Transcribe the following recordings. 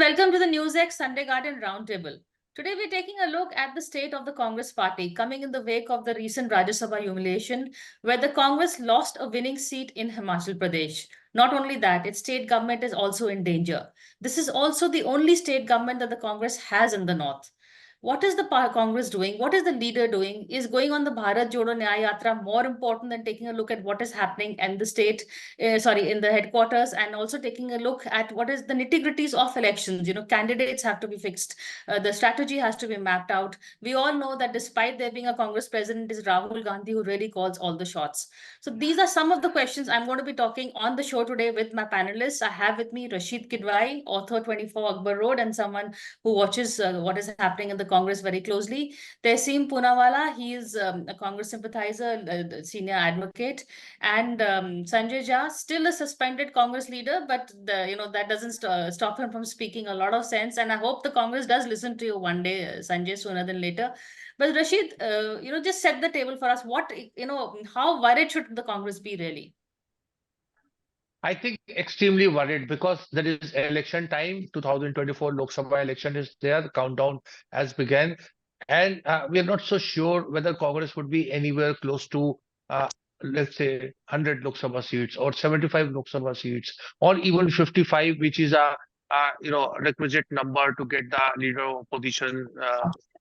welcome to the Newsx Sunday Garden Roundtable. Today we're taking a look at the state of the Congress party coming in the wake of the recent Rajya Sabha humiliation where the Congress lost a winning seat in Himachal Pradesh. Not only that, its state government is also in danger. This is also the only state government that the Congress has in the north. What is the Congress doing? What is the leader doing? Is going on the Bharat Jodo Nyaya Yatra more important than taking a look at what is happening in the state, in the headquarters, and also taking a look at what is the nitty-gritties of elections? Candidates have to be fixed. The strategy has to be mapped out. We all know that despite there being a Congress president, it is Rahul Gandhi who really calls all the shots. So these are some of the questions I'm going to be talking on the show today with my panelists. I have with me Rashid Kidwai, author 24 Akbar Road, and someone who watches what is happening in the Congress very closely. Tehseen Poonawala, he is a Congress sympathizer, senior advocate, and Sanjay Jha, still a suspended Congress leader, but that doesn't stop him from speaking a lot of sense. And I hope the Congress does listen to you one day, Sanjay, sooner than later. But Rashid, just set the table for us. How worried should the Congress be really? I think extremely worried because there is election time. 2024 Lok Sabha election is there. The countdown has begun. And we are not so sure whether Congress would be anywhere close to, let's say, 100 Lok Sabha seats or 75 Lok Sabha seats or even 55, which is a requisite number to get the leader of opposition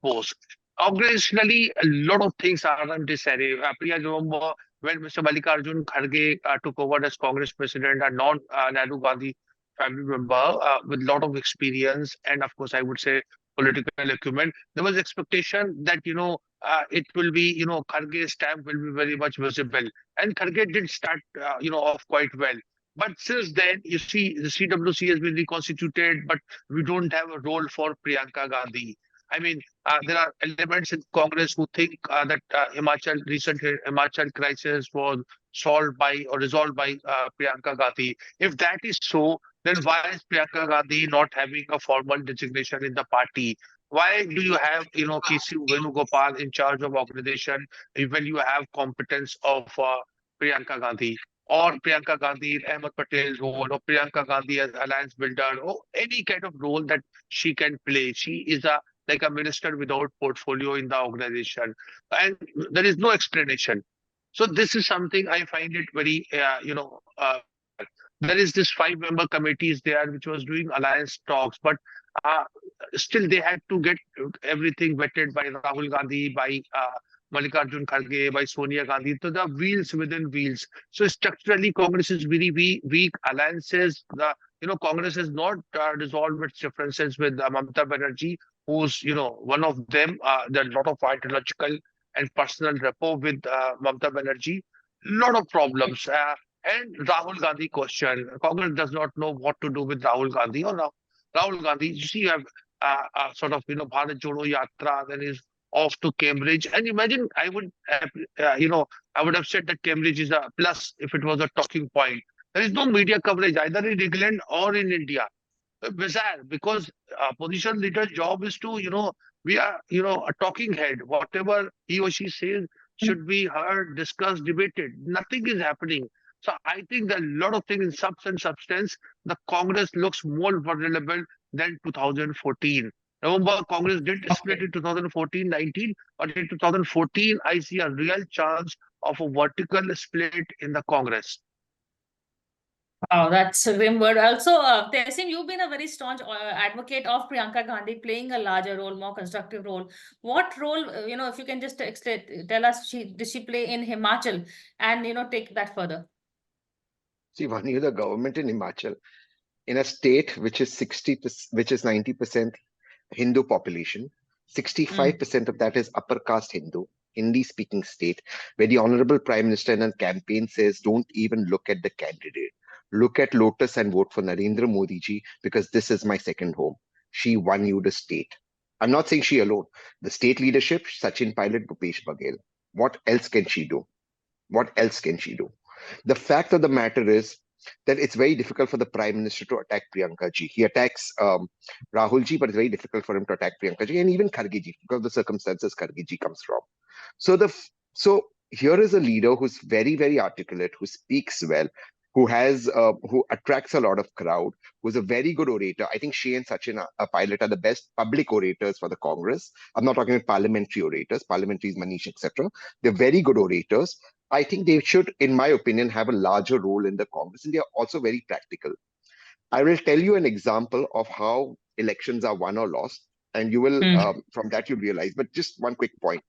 post. Operationally, a lot of things are undesirable. Priya, remember when Mr. Mallikarjun Kharge took over as Congress president, a non-Nehru Gandhi family member with a lot of experience and, of course, I would say political acumen, there was expectation that, it will be, Kharge's stamp will be very much visible. And Kharge did start, off quite well. But since then, you see, the CWC has been reconstituted, but we don't have a role for Priyanka Gandhi. I mean, there are elements in Congress who think that recent Himachal crisis was solved by or resolved by Priyanka Gandhi. If that is so, then why is Priyanka Gandhi not having a formal designation in the party? Why do you have, KC Venugopal in charge of organization when you have competence of Priyanka Gandhi? Or Priyanka Gandhi in Ahmed Patel's role, or Priyanka Gandhi as alliance builder, or any kind of role that she can play. She is like a minister without portfolio in the organization, and there is no explanation. So this is something I find it very, there is this 5-member committees there which was doing alliance talks, but uh, still they had to get everything vetted by Rahul Gandhi, by Mallikarjun Kharge, by Sonia Gandhi. So the wheels within wheels. So structurally, Congress is very weak. Alliances, Congress has not resolved its differences with Mamata Banerjee, who's, one of them. There are a lot of ideological and personal rapport with Mamata Banerjee. Lot of problems. And Rahul Gandhi question. Congress does not know what to do with Rahul Gandhi. Rahul Gandhi, you see, you have sort of, Bharat Jodo Yatra, then is off to Cambridge. And imagine, I would have said that Cambridge is a plus if it was a talking point. There is no media coverage either in England or in India. Bizarre, because opposition leader's job is to, we are, a talking head. Whatever he or she says should be heard, discussed, debated. Nothing is happening. So I think that a lot of things in substance, the Congress looks more vulnerable than 2014. Remember, Congress did split in 2014-19, but in 2014, I see a real chance of a vertical split in the Congress. Oh, that's a grim word. Also, Tehseen, you've been a very staunch advocate of Priyanka Gandhi playing a larger role, more constructive role. What role, if you can just tell us, did she play in Himachal and, take that further? See, Vani, the government in Himachal, in a state which is 90% Hindu population, 65% of that is upper caste Hindu, Hindi-speaking state, where the Honorable Prime Minister in a campaign says, don't even look at the candidate. Look at Lotus and vote for Narendra Modi ji because this is my second home. She won you the state. I'm not saying she alone. The state leadership, Sachin Pilot, Bhupesh Baghel. What else can she do? What else can she do? The fact of the matter is that it's very difficult for the Prime Minister to attack Priyanka ji. He attacks Rahul ji, but it's very difficult for him to attack Priyanka ji and even Kharge ji because of the circumstances Kharge ji comes from. So here is a leader who's very, very articulate, who speaks well, who attracts a lot of crowd, who's a very good orator. I think she and Sachin Pilot are the best public orators for the Congress. I'm not talking about parliamentary orators. Parliamentary is Manish, etc. They're very good orators. I think they should, in my opinion, have a larger role in the Congress, and they are also very practical. I will tell you an example of how elections are won or lost, and you will, Mm. from that, you'll realize. But just one quick point.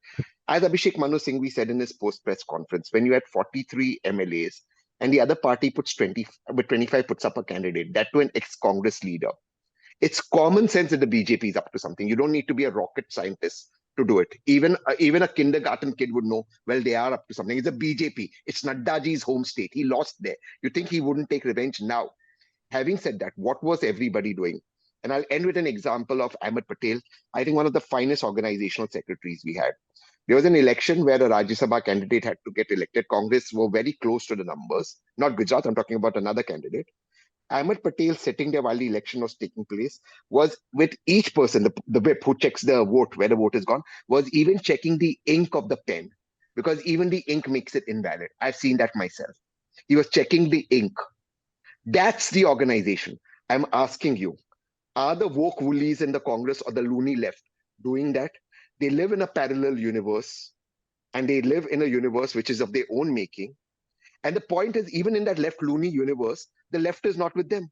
As Abhishek Manu Singhvi said in his post-press conference, when you had 43 MLAs and the other party puts 20, with 25 puts up a candidate, that to an ex-Congress leader, it's common sense that the BJP is up to something. You don't need to be a rocket scientist to do it. Even a kindergarten kid would know, well, they are up to something. It's a BJP. It's Naddaji's home state. He lost there. You think he wouldn't take revenge now? Having said that, what was everybody doing? And I'll end with an example of Ahmed Patel, I think one of the finest organizational secretaries we had. There was an election where a Rajya Sabha candidate had to get elected. Congress were very close to the numbers. Not Gujarat, I'm talking about another candidate. Ahmed Patel, sitting there while the election was taking place, was with each person, the whip who checks the vote, where the vote is gone, was even checking the ink of the pen, because even the ink makes it invalid. I've seen that myself. He was checking the ink. That's the organization. I'm asking you, are the woke woolies in the Congress or the loony left doing that? They live in a parallel universe, and they live in a universe which is of their own making. And the point is, even in that left loony universe, the left is not with them.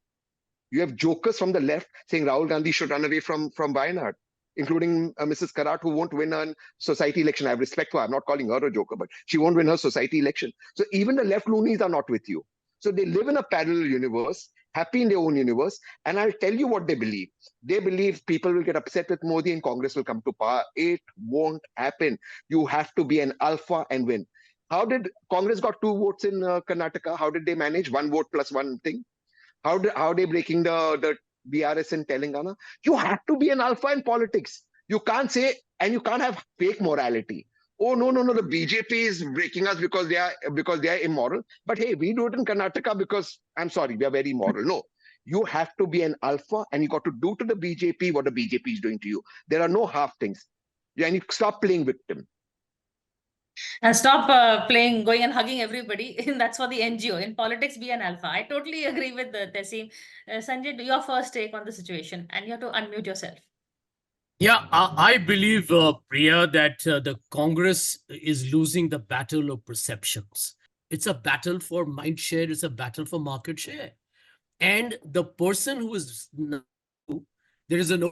You have jokers from the left saying Rahul Gandhi should run away from Wayanad, including Mrs. Karat, who won't win a society election. I have respect for her. I'm not calling her a joker, but she won't win her society election. So even the left loonies are not with you. So they live in a parallel universe, happy in their own universe. And I'll tell you what they believe. They believe people will get upset with Modi and Congress will come to power. It won't happen. You have to be an alpha and win. How did Congress got 2 votes in Karnataka? How did they manage 1 vote plus 1 thing? How are they breaking the BRS in Telangana? You have to be an alpha in politics. You can't say, and you can't have fake morality. Oh no, the BJP is breaking us because they are immoral. But hey, we do it in Karnataka because I'm sorry, we are very moral. No, you have to be an alpha, and you got to do to the BJP what the BJP is doing to you. There are no half things. And you stop playing victim. And stop going and hugging everybody. That's for the NGO. In politics, be an alpha. I totally agree with Tessim. Sanjay, your first take on the situation, and you have to unmute yourself. Yeah, I believe, Priya, that the Congress is losing the battle of perceptions. It's a battle for mind share. It's a battle for market share. And the person who is, there is a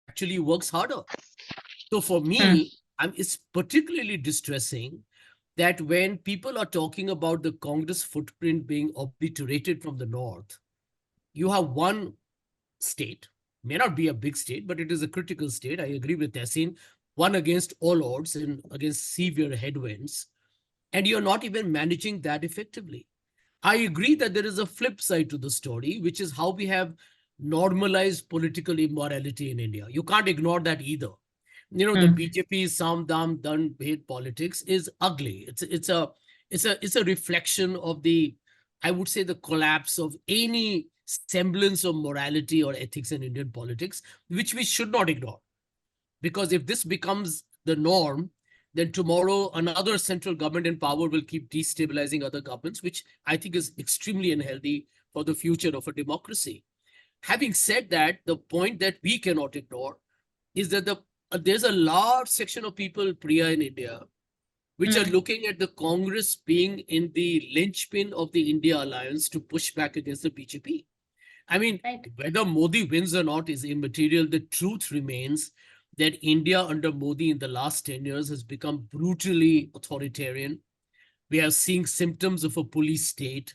actually works harder. So for me, it's particularly distressing that when people are talking about the Congress footprint being obliterated from the north, you have one state, may not be a big state, but it is a critical state. I agree with Tessin, one against all odds and against severe headwinds, and you're not even managing that effectively. I agree that there is a flip side to the story, which is how we have normalized political immorality in India. You can't ignore that either. The BJP's Sam Dam Dun hate politics is ugly. It's a reflection of the, I would say, the collapse of any semblance of morality or ethics in Indian politics, which we should not ignore. Because if this becomes the norm, then tomorrow another central government in power will keep destabilizing other governments, which I think is extremely unhealthy for the future of a democracy. Having said that, the point that we cannot ignore is that there's a large section of people, Priya, in India, which are looking at the Congress being in the linchpin of the India alliance to push back against the BJP. I mean, whether Modi wins or not is immaterial. The truth remains that India under Modi in the last 10 years has become brutally authoritarian. We are seeing symptoms of a police state.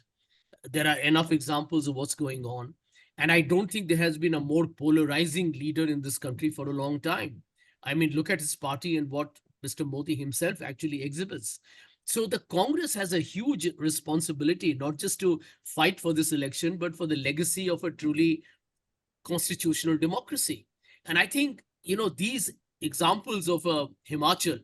There are enough examples of what's going on. And I don't think there has been a more polarizing leader in this country for a long time. I mean, look at his party and what Mr. Modi himself actually exhibits. So the Congress has a huge responsibility, not just to fight for this election, but for the legacy of a truly constitutional democracy. And I think, these examples of Himachal,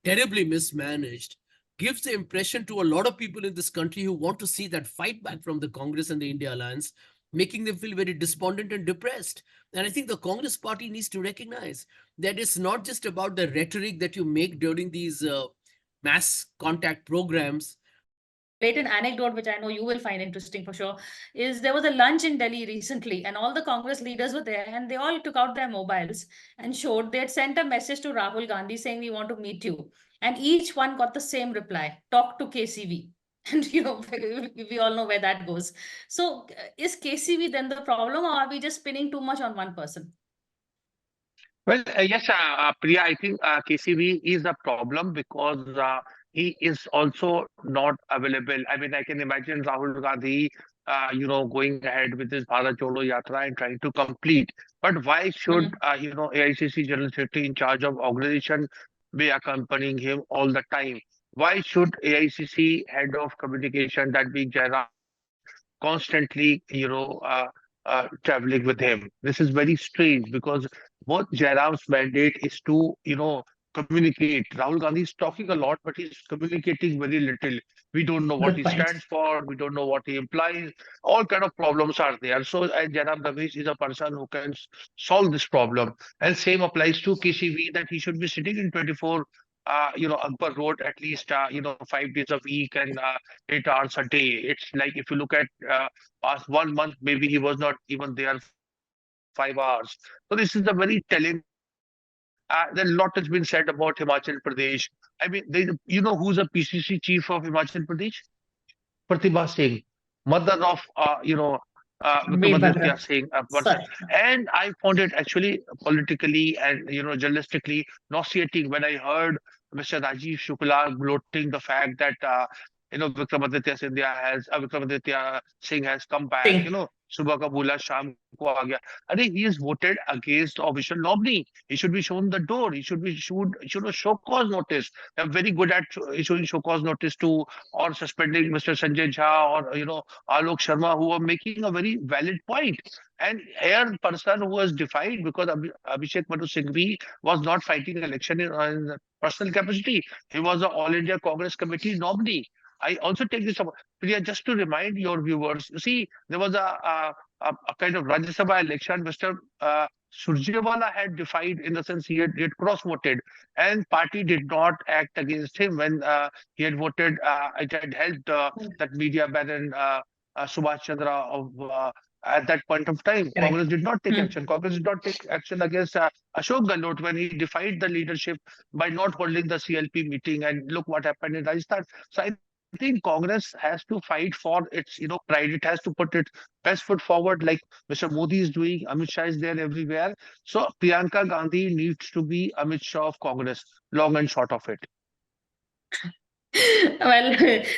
terribly mismanaged, gives the impression to a lot of people in this country who want to see that fight back from the Congress and the India Alliance, making them feel very despondent and depressed. And I think the Congress party needs to recognize that it's not just about the rhetoric that you make during these mass contact programs. blatant anecdote, which I know you will find interesting for sure, is there was a lunch in Delhi recently, and all the Congress leaders were there, and they all took out their mobiles and showed they had sent a message to Rahul Gandhi saying, "We want to meet you." And each one got the same reply: talk to KCV. And we all know where that goes. So is KCV then the problem, or are we just spinning too much on one person? Well, yes, Priya, I think KCV is a problem because he is also not available. I mean, I can imagine Rahul Gandhi, going ahead with his Bharat Jodo Yatra and trying to complete. But why should, AICC General Secretary in charge of organization be accompanying him all the time? Why should AICC head of communication, that being Jairam, constantly, traveling with him? This is very strange because what Jairam's mandate is to, communicate. Rahul Gandhi is talking a lot, but he's communicating very little. We don't know what Good he point. stands for. We don't know what he implies. All kind of problems are there. So, and Jairam Ramesh is a person who can solve this problem. And same applies to KCV, that he should be sitting in 24, Akbar Road at least, 5 days a week and 8 hours a day. It's like if you look at past 1 month, maybe he was not even there for 5 hours. So this is a very telling sign. Then a lot has been said about Himachal Pradesh. I mean, who's a PCC chief of Himachal Pradesh? Pratibha Singh, mother of Vikramaditya Vedbhadra. Singh, a person. Sorry. And I found it actually politically and journalistically nauseating when I heard Mr. Rajiv Shukla gloating the fact that Vikramaditya Singh has come back. Singh. सुबह का बोला शाम को आ गया. अरे, he is voted against the official nominee. He should be shown the door. He should be should a show cause notice. They're very good at issuing show cause notice to, or suspending Mr. Sanjay Jha, or Alok Sharma, who are making a very valid point. And here, person who was defied because Abhishek Manu Singhvi was not fighting election in personal capacity. He was an All India Congress Committee nominee. I also take this up, Priya, just to remind your viewers. You see, there was a kind of Rajya Sabha election. Mr. Surjewala had defied, in the sense he had cross-voted, and party did not act against him when he had voted. It had helped that media baron Subhash Chandra at that point of time. Correct. Congress did not take Hmm. action. Congress did not take action against Ashok Gehlot when he defied the leadership by not holding the CLP meeting. And look what happened in Rajasthan. So I think Congress has to fight for its, pride. It has to put its best foot forward, like Mr. Modi is doing. Amit Shah is there everywhere. So Priyanka Gandhi needs to be Amit Shah of Congress. Long and short of it. Well,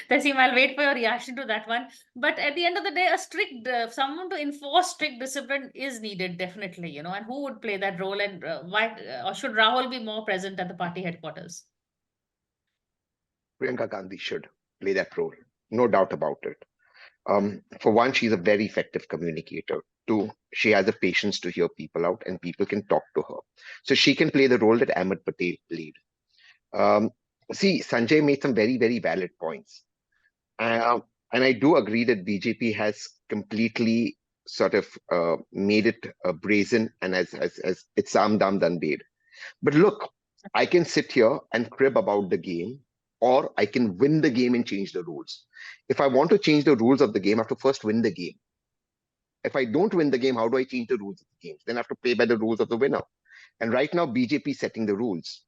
Tasim, I'll wait for your reaction to that one. But at the end of the day, a strict someone to enforce strict discipline is needed, definitely. And who would play that role, and why, or should Rahul be more present at the party headquarters? Priyanka Gandhi should play that role, no doubt about it. For one, she's a very effective communicator. Two, she has the patience to hear people out, and people can talk to her. So she can play the role that Ahmed Patel played. See, Sanjay made some very, very valid points. And I do agree that BJP has completely sort of made it brazen, and as it's Sam Dam Danbed. But look, I can sit here and crib about the game, or I can win the game and change the rules. If I want to change the rules of the game, I have to first win the game. If I don't win the game, how do I change the rules of the game? Then I have to play by the rules of the winner. And right now, BJP is setting the rules.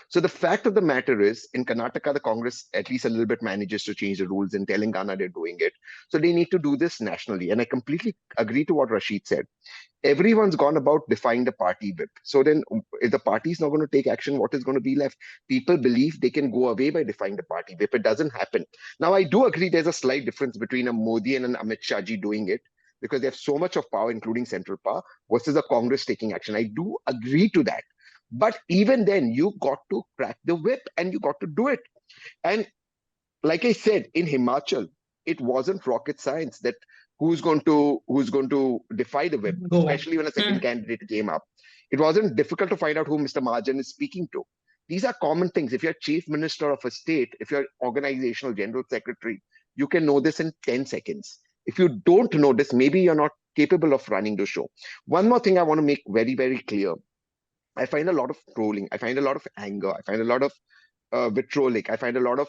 So the fact of the matter is, in Karnataka, the Congress at least a little bit manages to change the rules. In Telangana, they're doing it. So they need to do this nationally. And I completely agree to what Rashid said. Everyone's gone about defying the party whip. So then if the party is not going to take action, what is going to be left? People believe they can go away by defying the party whip. It doesn't happen. Now, I do agree there's a slight difference between a Modi and an Amit Shah ji doing it, because they have so much of power, including central power, versus a Congress taking action. I do agree to that. But even then, you got to crack the whip and you got to do it. And like I said, in Himachal, it wasn't rocket science that who's going to defy the whip, especially when a second candidate came up. It wasn't difficult to find out who Mr. Mahajan is speaking to. These are common things. If you're chief minister of a state, if you're organizational general secretary, you can know this in 10 seconds. If you don't know this, maybe you're not capable of running the show. One more thing I want to make very, very clear. I find a lot of trolling. I find a lot of anger. I find a lot of vitriolic. I find a lot of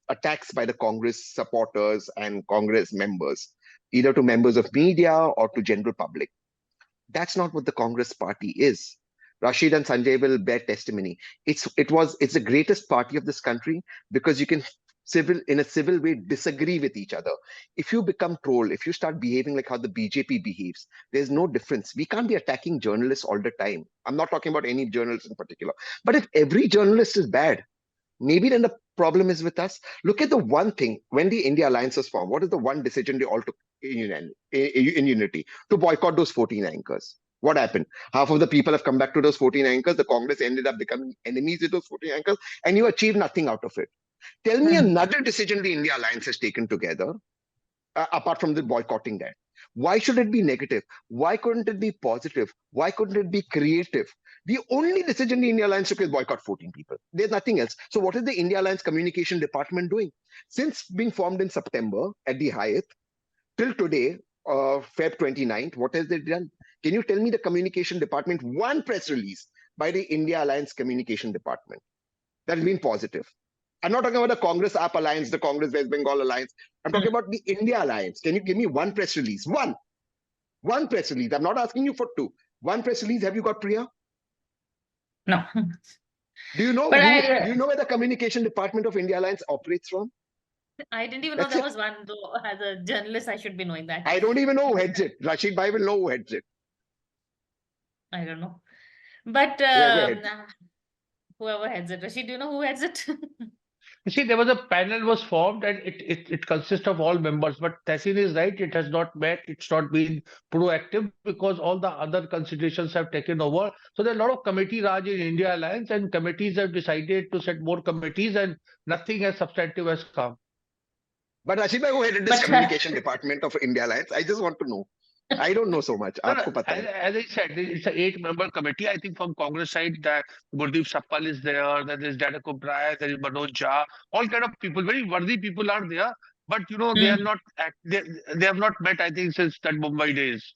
attacks by the Congress supporters and Congress members, either to members of media or to general public. That's not what the Congress party is. Rashid and Sanjay will bear testimony. It's the greatest party of this country because you can in a civil way disagree with each other. If you become troll, if you start behaving like how the BJP behaves, there's no difference. We can't be attacking journalists all the time. I'm not talking about any journalists in particular. But if every journalist is bad, maybe then the problem is with us. Look at the one thing, when the India Alliance was formed, what is the one decision they all took in unity? To boycott those 14 anchors. What happened? Half of the people have come back to those 14 anchors. The Congress ended up becoming enemies with those 14 anchors, and you achieved nothing out of it. Tell me another decision the India Alliance has taken together, apart from the boycotting that. Why should it be negative? Why couldn't it be positive? Why couldn't it be creative? The only decision the India Alliance took is boycott 14 people. There's nothing else. So what is the India Alliance communication department doing? Since being formed in September at the Hyatt, till today, Feb 29th, what has it done? Can you tell me the communication department, one press release by the India Alliance communication department that has been positive? I'm not talking about the Congress App Alliance, the Congress West Bengal Alliance. I'm talking about the India Alliance. Can you give me one press release? One press release. I'm not asking you for two. One press release. Have you got, Priya? No. Do you know? But Do you know where the communication department of India Alliance operates from? I didn't even know That's there it. was one, though. As a journalist, I should be knowing that. I don't even know who heads it. Rashid Bhai will know who heads it. I don't know. But whoever heads it. Rashid, do you know who heads it? You see, there was a panel was formed and it consists of all members. But Tehseen is right, it has not met, it's not been proactive because all the other considerations have taken over. So there are a lot of committee Raj in India Alliance and committees have decided to set more committees and nothing as substantive has come. But Rashid Bhai, who headed this But communication department of India Alliance? I just want to know. I don't know so much. No, no, Aapko pata hai. as I said, it's an 8-member committee. I think from Congress side, that Gurdeep Sappal is there, there is Dadak Oberoi, there is Manoj Jha, all kind of people, very worthy people are there. But you know, they are not they have not met, I think, since that Mumbai days.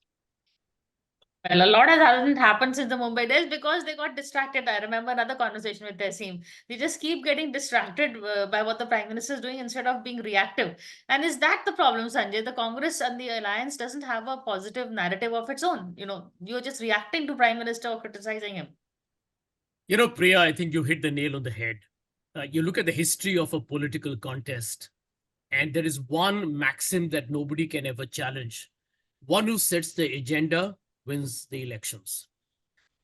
well, a lot hasn't happened since the Mumbai days because they got distracted. I remember another conversation with Tehseen. They just keep getting distracted by what the Prime Minister is doing instead of being reactive. And is that the problem, Sanjay? The Congress and the Alliance doesn't have a positive narrative of its own. You know, you're just reacting to Prime Minister or criticizing him. You know, Priya, I think you hit the nail on the head. You look at the history of a political contest, and there is one maxim that nobody can ever challenge. One who sets the agenda wins the elections.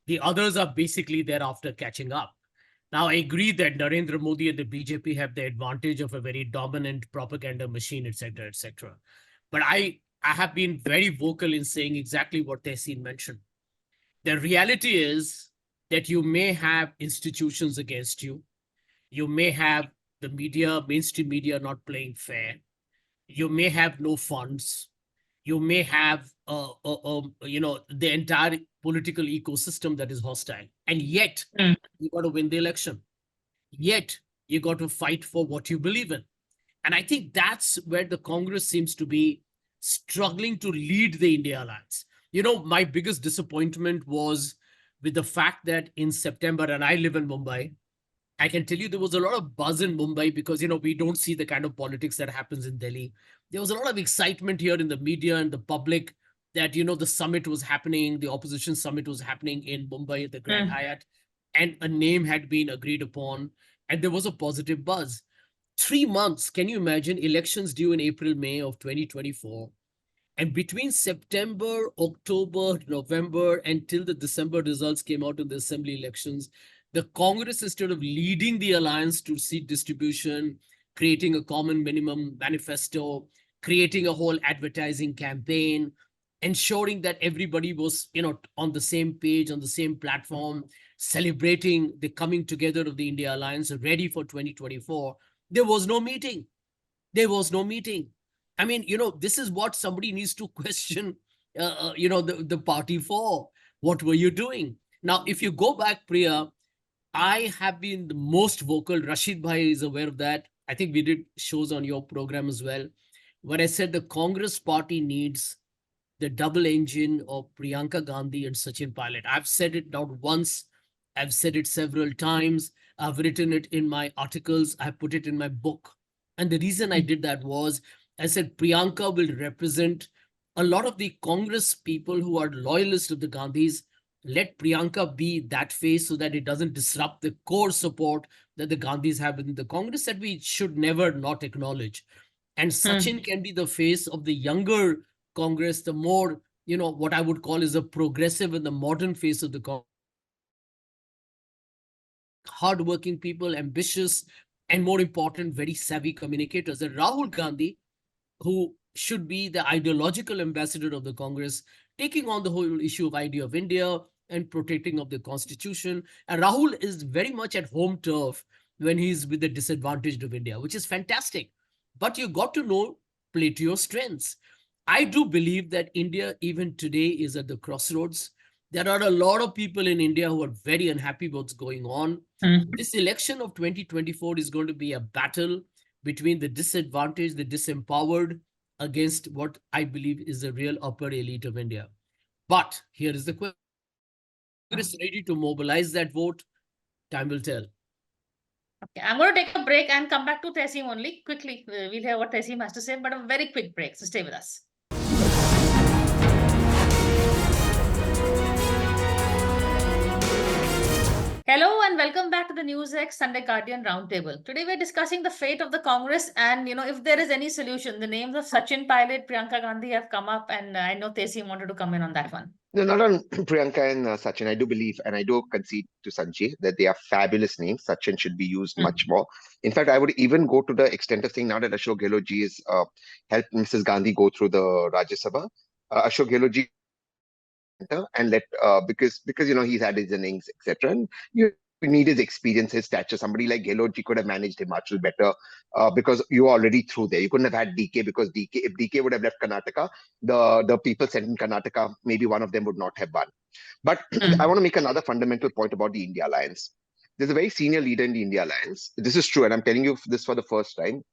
The others are basically thereafter catching up. Now, I agree that Narendra Modi and the BJP have the advantage of a very dominant propaganda machine, etc., etc. But I have been very vocal in saying exactly what Tehseen mentioned. The reality is that you may have institutions against you. You may have the media, mainstream media not playing fair. You may have no funds. You may have, the entire political ecosystem that is hostile. And yet, you got to win the election. Yet, you got to fight for what you believe in. And I think that's where the Congress seems to be struggling to lead the India Alliance. You know, my biggest disappointment was with the fact that in September, and I live in Mumbai, I can tell you there was a lot of buzz in Mumbai because, you know, we don't see the kind of politics that happens in Delhi. There was a lot of excitement here in the media and the public that, you know, the summit was happening, the opposition summit was happening in Mumbai at the Grand Hyatt, and a name had been agreed upon, and there was a positive buzz. 3 months, can you imagine, elections due in April, May of 2024. And between September, October, November, until the December results came out in the assembly elections, the Congress, instead of leading the alliance to seat distribution, creating a common minimum manifesto, creating a whole advertising campaign, ensuring that everybody was, you know, on the same page, on the same platform, celebrating the coming together of the India Alliance, ready for 2024, there was no meeting. There was no meeting. I mean, you know, this is what somebody needs to question, the party for. What were you doing? Now, if you go back, Priya, I have been the most vocal. Rashid Bhai is aware of that. I think we did shows on your program as well, where I said the Congress party needs the double engine of Priyanka Gandhi and Sachin Pilot. I've said it not once. I've said it several times. I've written it in my articles. I've put it in my book. And the reason I did that was, I said Priyanka will represent a lot of the Congress people who are loyalists of the Gandhis. Let Priyanka be that face so that it doesn't disrupt the core support that the Gandhis have within the Congress that we should never not acknowledge. And Sachin can be the face of the younger Congress, the more, what I would call is a progressive and the modern face of the Congress. Hardworking people, ambitious, and more important, very savvy communicators. And Rahul Gandhi, who should be the ideological ambassador of the Congress, taking on the whole issue of idea of India and protecting of the constitution. And Rahul is very much at home turf when he's with the disadvantaged of India, which is fantastic. But you got to know, play to your strengths. I do believe that India, even today, is at the crossroads. There are a lot of people in India who are very unhappy with what's going on. This election of 2024 is going to be a battle between the disadvantaged, the disempowered, against what I believe is the real upper elite of India. But here is the question. Is ready to mobilize that vote? Time will tell. Okay, I'm going to take a break and come back to Tehsim only quickly. We'll hear what Tehsim has to say, but a very quick break. So stay with us. Hello and welcome back to the Newsx Sunday Guardian Roundtable. Today we're discussing the fate of the Congress and, if there is any solution. The names of Sachin Pilot, Priyanka Gandhi have come up, and I know Tehsim wanted to come in on that one. No, not on Priyanka and Sachin. I do believe, and I do concede to Sanjay, that they are fabulous names. Sachin should be used much more. In fact, I would even go to the extent of saying now that Ashok Gehlotji has helped Mrs. Gandhi go through the Rajya Sabha, Ashok Gehlotji and let because he's had his innings, etc. And you need his experience, his stature. Somebody like Gehlotji could have managed Himachal better because you were already through there. You couldn't have had DK because if DK would have left Karnataka, the people sent in Karnataka, maybe one of them would not have won. But I want to make another fundamental point about the India Alliance. There's a very senior leader in the India Alliance. This is true, and I'm telling you this for the first time.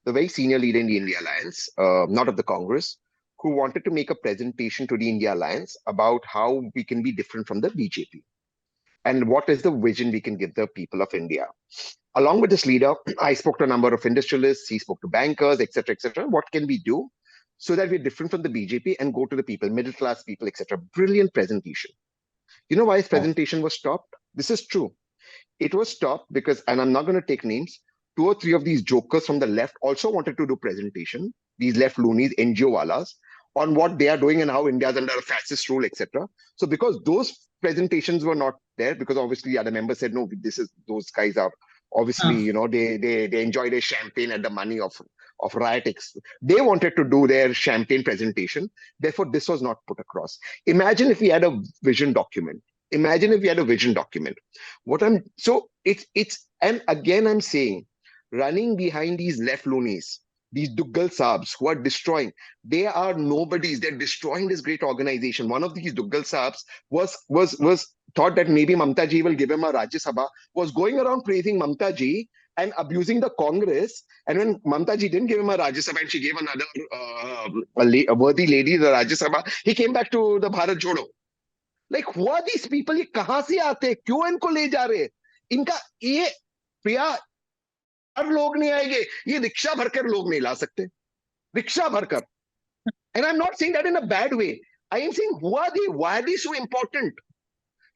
The very senior leader in the India Alliance, not of the Congress, who wanted to make a presentation to the India Alliance about how we can be different from the BJP and what is the vision we can give the people of India. Along with this leader, I spoke to a number of industrialists, he spoke to bankers, etc., etc. What can we do so that we're different from the BJP and go to the people, middle class people, etc. Brilliant presentation. You know why his presentation was stopped? This is true. It was stopped because, and I'm not going to take names, 2 or 3 of these jokers from the left also wanted to do presentation, these left loonies, NGO walas, on what they are doing and how India is under a fascist rule, etc. So because those presentations were not there, because obviously other members said, no, those guys are obviously, they enjoy their champagne at the money of riotics. They wanted to do their champagne presentation. Therefore, this was not put across. Imagine if we had a vision document. And again, I'm saying, running behind these left loonies, these Duggal Saabs who are destroying, they are nobodies. They're destroying this great organization. One of these Duggal Saabs was thought that maybe Mamta ji will give him a Rajya Sabha, was going around praising Mamta ji and abusing the Congress. And when Mamta ji didn't give him a Rajya Sabha and she gave another a worthy lady the Rajya Sabha, he came back to the Bharat Jodo. Like, who are these people? ये कहाँ से आते? क्यों इनको ले जा रहे? इनका ये प्रिया हर लोग नहीं आएंगे. ये रिक्शा भरकर लोग नहीं ला सकते. रिक्शा भरकर. And I'm not saying that in a bad way. I am saying, who are they? Why are they so important?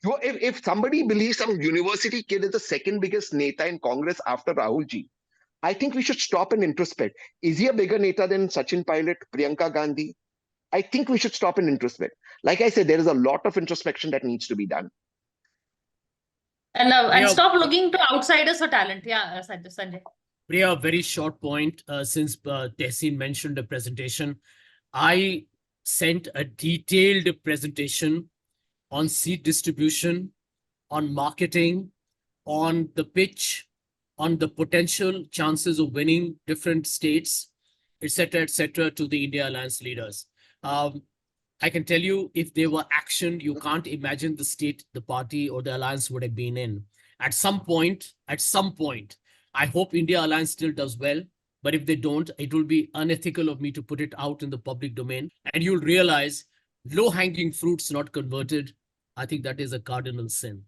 If somebody believes some university kid is the second biggest neta in Congress after Rahul ji, I think we should stop and introspect. Is he a bigger neta than Sachin Pilot, Priyanka Gandhi? I think we should stop and introspect. Like I said, there is a lot of introspection that needs to be done. And stop looking to outsiders for talent. Yeah, Sanjay. Priya, very short point. Since Tehsin mentioned the presentation, I sent a detailed presentation on seat distribution, on marketing, on the pitch, on the potential chances of winning different states, etc., to the India Alliance leaders. I can tell you, if they were actioned, you can't imagine the state the party or the alliance would have been in. At some point, I hope India Alliance still does well. But if they don't, it will be unethical of me to put it out in the public domain. And you'll realize low-hanging fruits not converted. I think that is a cardinal sin.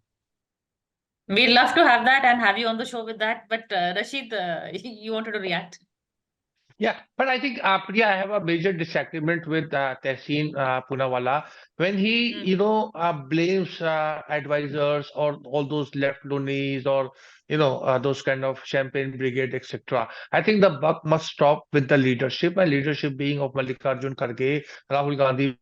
We'd love to have that and have you on the show with that. But Rashid, you wanted to react. Yeah, but I think, Priya, I have a major disagreement with Tehseen Poonawalla when he, blames advisors or all those left loonies or, those kind of champagne brigade, etc. I think the buck must stop with the leadership, and leadership being of Mallikarjun Kharge, Rahul Gandhi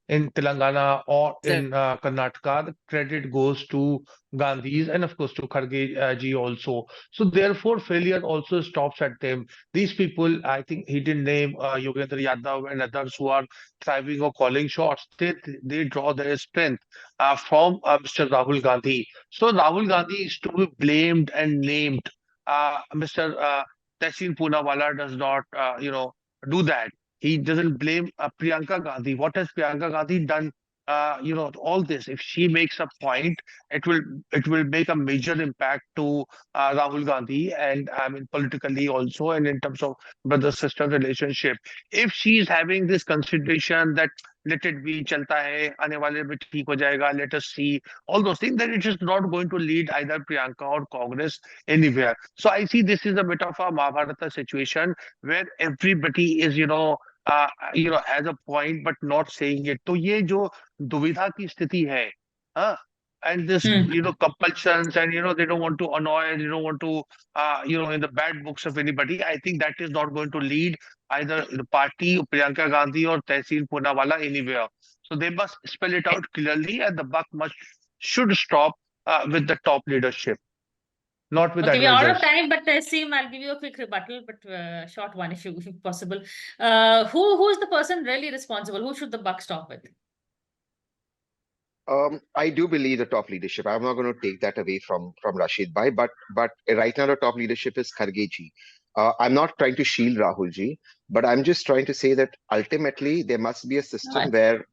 in Telangana or in Karnataka. The credit goes to Gandhis and, of course, to Kharge ji also. So, therefore, failure also stops at them. These people, I think he didn't name Yogendra Yadav and others who are thriving or calling shots. They draw their strength from Mr. Rahul Gandhi. So Rahul Gandhi is to be blamed and named. Mr. Tehseen Poonawalla does not, do that. He doesn't blame Priyanka Gandhi. What has Priyanka Gandhi done? All this. If she makes a point, it will it will make a major impact to Rahul Gandhi, and I mean politically also, and in terms of brother-sister relationship. If she is having this consideration that let it be, chalta hai, aane wale mein theek ho jayega, let us see, all those things, then it is not going to lead either Priyanka or Congress anywhere. So I see this is a bit of a Mahabharata situation where everybody is, has a point but not saying it. तो ये जो दुविधा की स्थिति है, हाँ, and this compulsions, and they don't want to annoy, they don't want to in the bad books of anybody. I think that is not going to lead either the party or Priyanka Gandhi or Tehseen Poonawalla anywhere. So they must spell it out clearly, and the buck should stop with the top leadership, not with Okay, we are out of advisors. time, but Seem, I'll give you a quick rebuttal, but short one if possible. Who is the person really responsible? Who should the buck stop with? I do believe the top leadership. I'm not going to take that away from Rashid Bhai, but right now the top leadership is Kharge ji. I'm not trying to shield Rahul ji, but I'm just trying to say that ultimately there must be a system where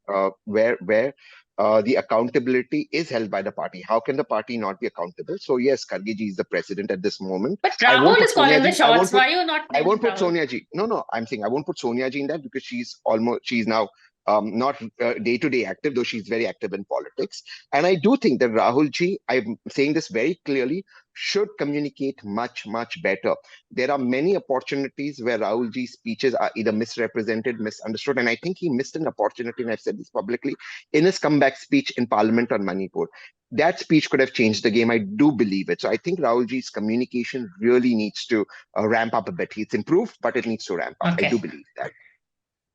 the accountability is held by the party. How can the party not be accountable? So yes, Kharge ji is the president at this moment. But Rahul is calling the shots. Why are you not? I won't put Sonia ji. No. I'm saying I won't put Sonia ji in that because she's now not day-to-day active, though she's very active in politics. And I do think that Rahul ji, I'm saying this very clearly, should communicate much, much better. There are many opportunities where Rahul ji's speeches are either misrepresented, misunderstood, and I think he missed an opportunity, and I've said this publicly, in his comeback speech in Parliament on Manipur. That speech could have changed the game. I do believe it. So I think Rahul ji's communication really needs to ramp up a bit. It's improved, but it needs to ramp up. Okay. I do believe that.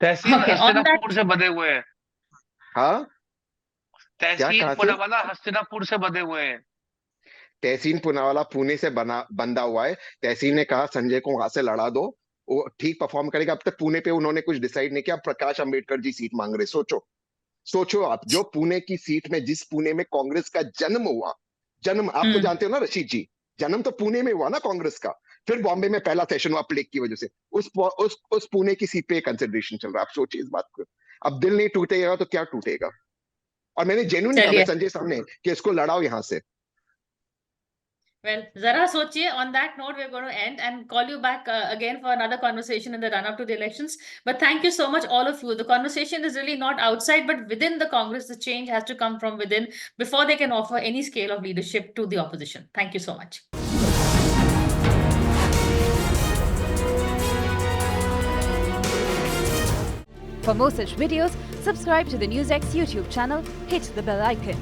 तहसीन हस्तिनापुर से बंधे हुए हैं। हाँ, तहसीन पूनावाला हस्तिनापुर से बंधे हुए हैं। तहसीन पूनावाला पुणे से बंधा हुआ है। तहसीन ने कहा संजय को वहां से लड़ा दो, वो ठीक परफॉर्म करेगा। अब तक पुणे पे उन्होंने कुछ डिसाइड नहीं किया। प्रकाश अंबेडकर जी सीट मांग रहे। सोचो आप, जो पुणे की सीट में, जिस पुणे में कांग्रेस का जन्म हुआ, आप तो जानते हो ना रशीद जी, जन्म तो पुणे में हुआ ना कांग्रेस का। फिर बॉम्बे में पहला सेशन हुआ प्लेग की वजह से। उस पुणे की सीट पे कंसिडरेशन चल रहा है। आप सोचिए इस बात को। अब दिल नहीं टूटेगा तो क्या टूटेगा? और मैंने जेन्युइनली कहा संजय सामने कि इसको लड़ाओ यहां से। Well, Zara sochiye. On that note, we're going to end and call you back again for another conversation in the run-up to the elections. But thank you so much, all of you. The conversation is really not outside, but within the Congress. The change has to come from within before they can offer any scale of leadership to the opposition. Thank you so much. For more such videos, subscribe to the Newsx YouTube channel, hit the bell icon.